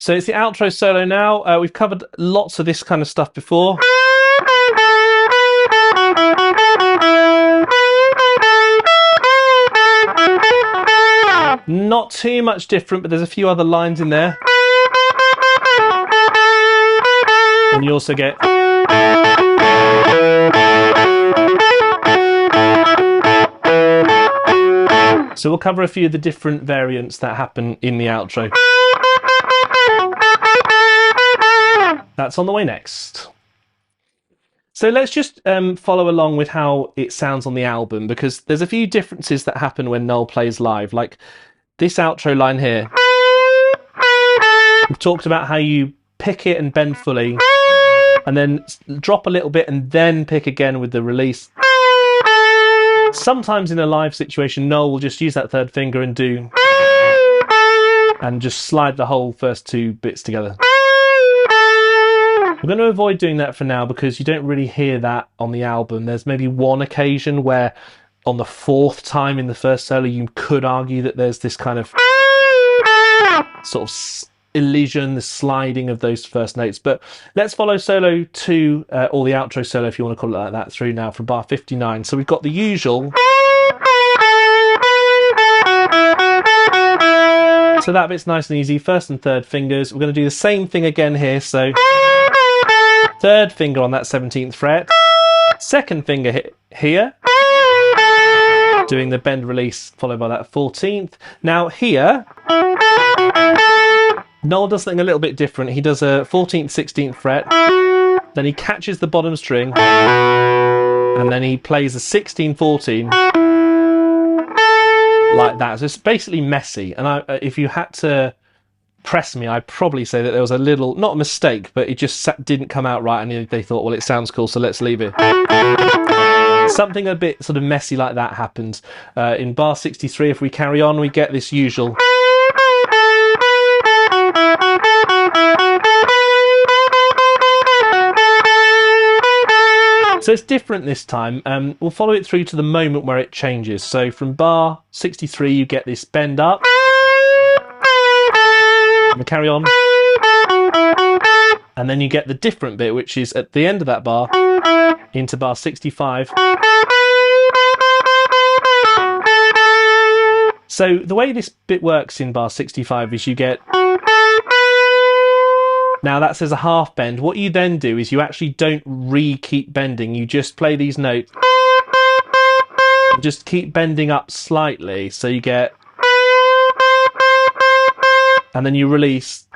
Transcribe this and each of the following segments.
So it's the outro solo now. We've covered lots of this kind of stuff before. Not too much different, but there's a few other lines in there. And you also get... So we'll cover a few of the different variants that happen in the outro. That's on the way next. So let's just follow along with how it sounds on the album, because there's a few differences that happen when Noel plays live. Like this outro line here. We've talked about how you pick it and bend fully, and then drop a little bit and then pick again with the release. Sometimes in a live situation, Noel will just use that third finger and just slide the whole first two bits together. I'm going to avoid doing that for now because you don't really hear that on the album. There's maybe one occasion where on the fourth time in the first solo you could argue that there's this kind of sort of elision, the sliding of those first notes. But let's follow solo 2, or the outro solo if you want to call it like that, through now from bar 59. So we've got the usual. So that bit's nice and easy, first and third fingers. We're going to do the same thing again here. So third finger on that 17th fret, second finger here, doing the bend release followed by that 14th. Now here, Noel does something a little bit different. He does a 14th, 16th fret, then he catches the bottom string, and then he plays a 16, 14 like that. So it's basically messy. And if you had to press me, I'd probably say that there was a little, not a mistake, but it just didn't come out right, and they thought, well, it sounds cool, so let's leave it. Something a bit sort of messy like that happens. In bar 63, if we carry on, we get this usual. So it's different this time. We'll follow it through to the moment where it changes. So from bar 63, you get this bend up. We carry on. And then you get the different bit, which is at the end of that bar, into bar 65. So the way this bit works in bar 65 is you get... Now that says a half bend. What you then do is you actually don't keep bending. You just play these notes. Just keep bending up slightly. So you get... And then you release.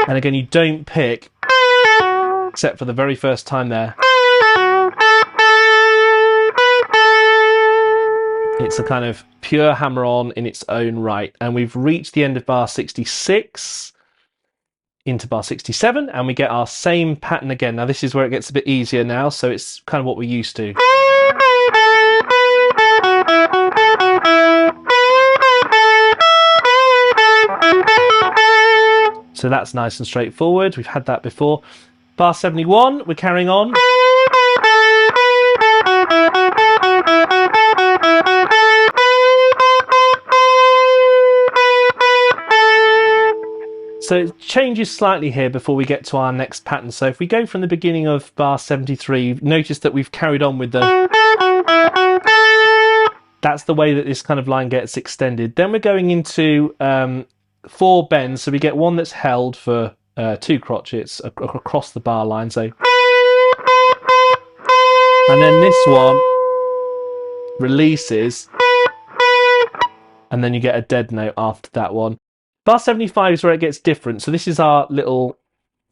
And again, you don't pick, except for the very first time there. It's a kind of pure hammer-on in its own right. And we've reached the end of bar 66. Into bar 67, and we get our same pattern again. Now this is where it gets a bit easier now, so it's kind of what we're used to. So that's nice and straightforward. We've had that before. Bar 71, we're carrying on. So it changes slightly here before we get to our next pattern. So if we go from the beginning of bar 73, notice that we've carried on with the... That's the way that this kind of line gets extended. Then we're going into 4 bends. So we get one that's held for 2 crotchets across the bar line. So, and then this one releases, and then you get a dead note after that one. Bar 75 is where it gets different. So this is our little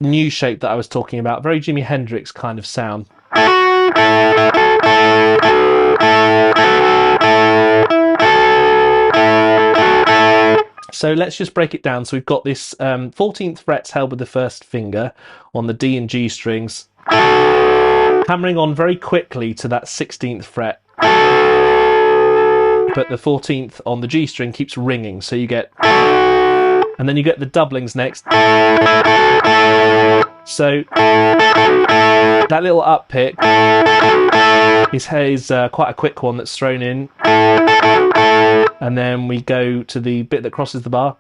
new shape that I was talking about. Very Jimi Hendrix kind of sound. So let's just break it down. So we've got this 14th frets held with the first finger on the D and G strings, hammering on very quickly to that 16th fret. But the 14th on the G string keeps ringing. So you get... And then you get the doublings next. So that little up pick is quite a quick one that's thrown in. And then we go to the bit that crosses the bar.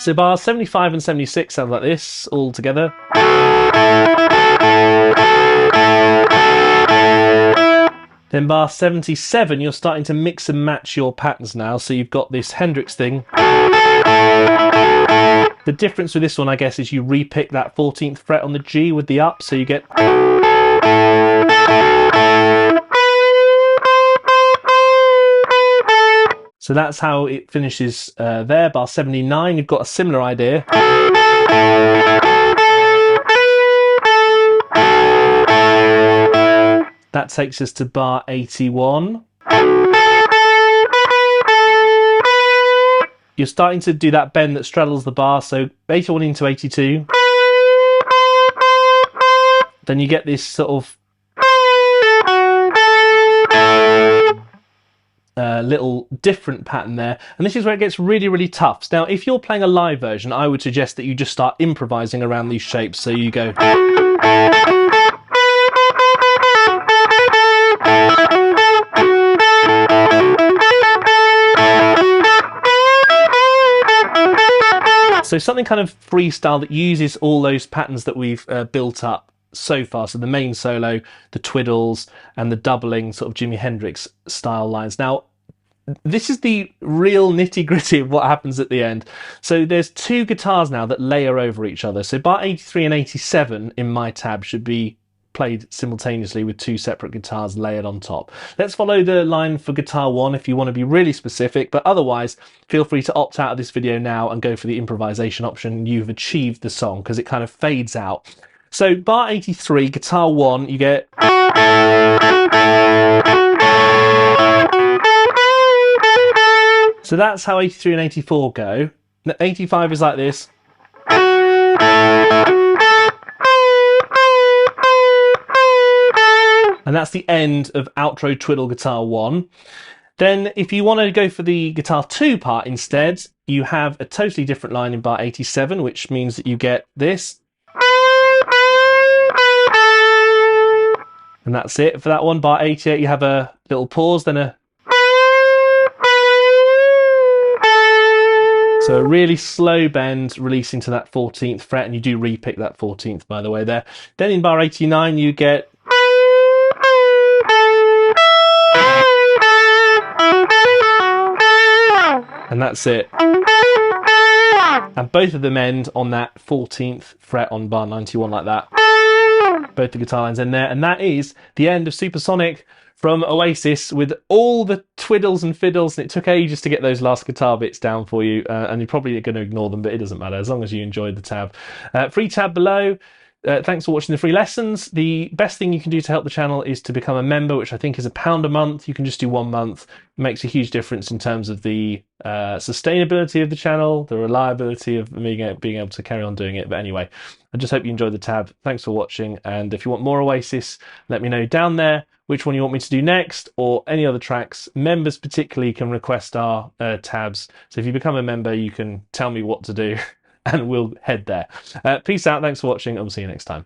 So bars 75 and 76 sound like this all together. Then bar 77, you're starting to mix and match your patterns now. So you've got this Hendrix thing. The difference with this one, I guess, is you repick that 14th fret on the G with the up, so you get... So that's how it finishes there. Bar 79, you've got a similar idea. That takes us to bar 81. You're starting to do that bend that straddles the bar, so 81 into 82. Then you get this sort of little different pattern there, and this is where it gets really, really tough. Now, if you're playing a live version, I would suggest that you just start improvising around these shapes. So you go... So something kind of freestyle that uses all those patterns that we've built up so far. So the main solo, the twiddles, and the doubling sort of Jimi Hendrix style lines. Now, this is the real nitty gritty of what happens at the end. So there's two guitars now that layer over each other. So bar 83 and 87 in my tab should be played simultaneously with two separate guitars layered on top. Let's follow the line for guitar 1 if you want to be really specific, but otherwise feel free to opt out of this video now and go for the improvisation option. You've achieved the song because it kind of fades out. So bar 83, guitar 1, you get... So that's how 83 and 84 go. 85 is like this. And that's the end of outro twiddle guitar 1. Then if you want to go for the guitar 2 part instead, you have a totally different line in bar 87, which means that you get this. And that's it for that one. Bar 88, you have a little pause, then a... So a really slow bend releasing to that 14th fret, and you do repick that 14th, by the way, there. Then in bar 89, you get... And that's it. And both of them end on that 14th fret on bar 91 like that. Both the guitar lines in there. And that is the end of Supersonic from Oasis with all the twiddles and fiddles. And it took ages to get those last guitar bits down for you. And you're probably going to ignore them, but it doesn't matter as long as you enjoyed the tab. Free tab below. Thanks for watching the free lessons. The best thing you can do to help the channel is to become a member, which I think is £1 a month. You can just do 1 month. It makes a huge difference in terms of the sustainability of the channel, the reliability of being able to carry on doing it. But anyway, I just hope you enjoyed the tab. Thanks for watching. And if you want more Oasis, let me know down there which one you want me to do next, or any other tracks. Members particularly can request our tabs. So if you become a member, you can tell me what to do. And we'll head there. Peace out, thanks for watching, and we'll see you next time.